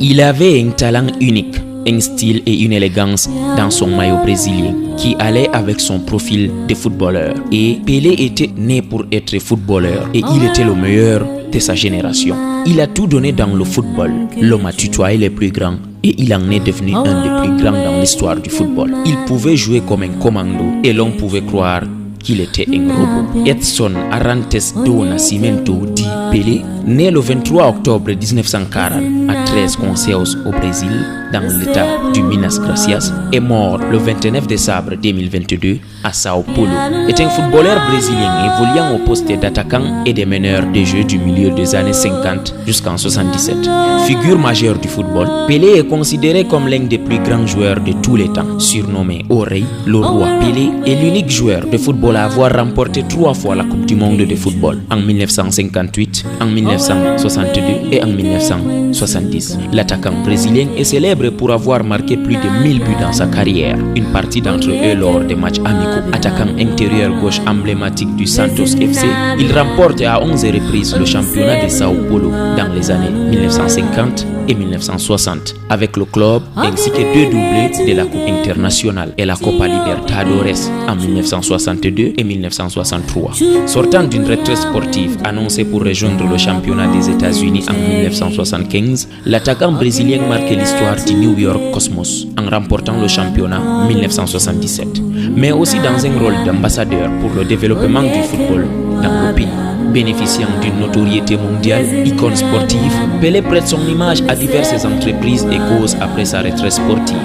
Il avait un talent unique, un style et une élégance dans son maillot brésilien qui allait avec son profil de footballeur. Et Pelé était né pour être footballeur et il était le meilleur de sa génération. Il a tout donné dans le football. L'homme a tutoyé les plus grands et il en est devenu un des plus grands dans l'histoire du football. Il pouvait jouer comme un commando et l'on pouvait croire qu'il était un robot. Edson Arantes do Nascimento dit Pelé, né le 23 octobre 1940 à 13 Conselhos au Brésil, dans l'état du Minas Gracias, est mort le 29 décembre 2022 à Sao Paulo. Est un footballeur brésilien évoluant au poste d'attaquant et de meneur de jeu du milieu des années 50 jusqu'en 77. Figure majeure du football, Pelé est considéré comme l'un des plus grands joueurs de tous les temps. Surnommé Orei, le roi, Pelé est l'unique joueur de football à avoir remporté 3 fois la Coupe du Monde de football, en 1958, en 1962 et en 1970. L'attaquant brésilien est célèbre pour avoir marqué plus de 1000 buts dans sa carrière, une partie d'entre eux lors des matchs amicaux. Attaquant intérieur gauche emblématique du Santos FC, il remporte à 11 reprises le championnat de Sao Paulo dans les années 1950 et 1960 avec le club, ainsi que 2 doublés de la Coupe internationale et la Copa Libertadores en 1962 et 1963. Sortant d'une retraite sportive annoncée pour rejoindre le championnat des États-Unis en 1975, l'attaquant brésilien marque l'histoire du New York Cosmos en remportant le championnat 1977, mais aussi dans un rôle d'ambassadeur pour le développement du football dans le pays. Bénéficiant d'une notoriété mondiale, icône sportive, Pelé prête son image à diverses entreprises et causes après sa retraite sportive.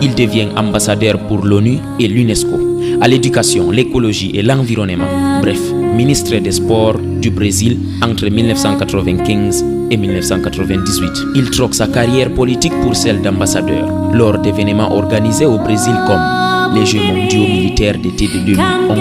Il devient ambassadeur pour l'ONU et l'UNESCO, à l'éducation, l'écologie et l'environnement. Bref, ministre des Sports du Brésil entre 1995 et 1998. Il troque sa carrière politique pour celle d'ambassadeur lors d'événements organisés au Brésil comme les Jeux mondiaux militaires d'été de 2011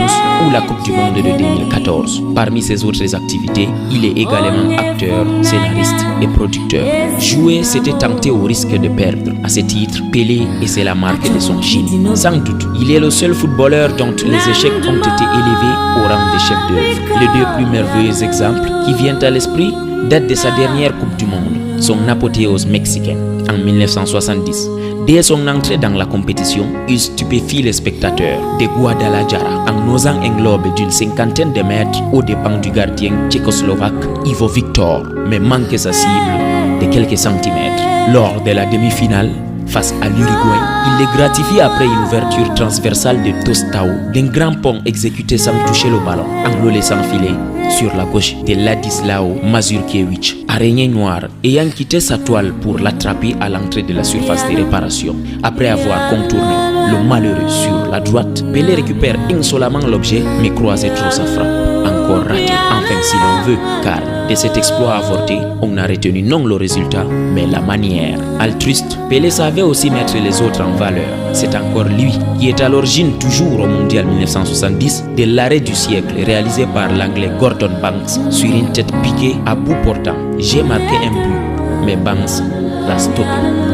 ou la Coupe du Monde de 2014. Parmi ses autres activités, il est également acteur, scénariste et producteur. Jouer, c'était tenter au risque de perdre. À ce titre, Pelé, et c'est la marque de son génie. Sans doute, il est le seul footballeur dont les échecs ont été élevés au rang de chef d'œuvre. Les 2 plus merveilleux exemples qui viennent à l'esprit datent de sa dernière Coupe du Monde, son apothéose mexicaine en 1970. Dès son entrée dans la compétition, il stupéfie les spectateurs de Guadalajara en osant un globe d'une 50aine de mètres aux dépens du gardien tchécoslovaque Ivo Victor, mais manque sa cible de quelques centimètres. Lors de la demi-finale, face à l'Uruguay, il les gratifie après une ouverture transversale de Tostao d'un grand pont exécuté sans toucher le ballon, en le laissant filer sur la gauche de Ladislao Mazurkiewicz, araignée noire, ayant quitté sa toile pour l'attraper à l'entrée de la surface de réparation. Après avoir contourné le malheureux sur la droite, Pelé récupère insolemment l'objet mais croise trop sa frappe. Encore raté, enfin si l'on veut, car de cet exploit avorté, on a retenu non le résultat, mais la manière. Altruiste, Pelé savait aussi mettre les autres en valeur. C'est encore lui qui est à l'origine, toujours au Mondial 1970, de l'arrêt du siècle réalisé par l'anglais Gordon Banks sur une tête piquée à bout portant. J'ai marqué un but, mais Banks l'a stoppé,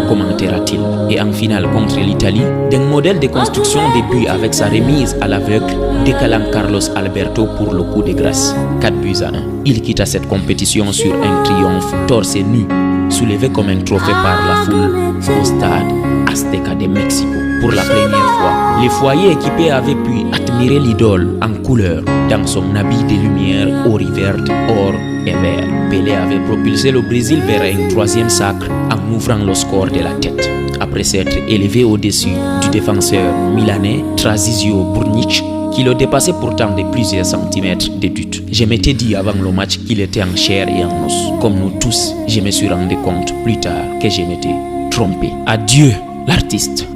commentera-t-il. Et en finale contre l'Italie, d'un modèle de construction des buts avec sa remise à l'aveugle, décalant Carlos Alberto pour le coup de grâce. 4-1. Il quitta cette compétition sur un triomphe torse nu, soulevé comme un trophée par la foule au stade Azteca de Mexico. Pour la première fois, les foyers équipés avaient pu admirer l'idole en couleur dans son habit de lumière oriverte, or et vert. Pelé avait propulsé le Brésil vers un 3e sacre en ouvrant le score de la tête. Après s'être élevé au-dessus du défenseur milanais Trasizio Burnic, qui le dépassait pourtant de plusieurs centimètres de but. Je m'étais dit avant le match qu'il était en chair et en os. Comme nous tous, je me suis rendu compte plus tard que je m'étais trompé. Adieu, l'artiste.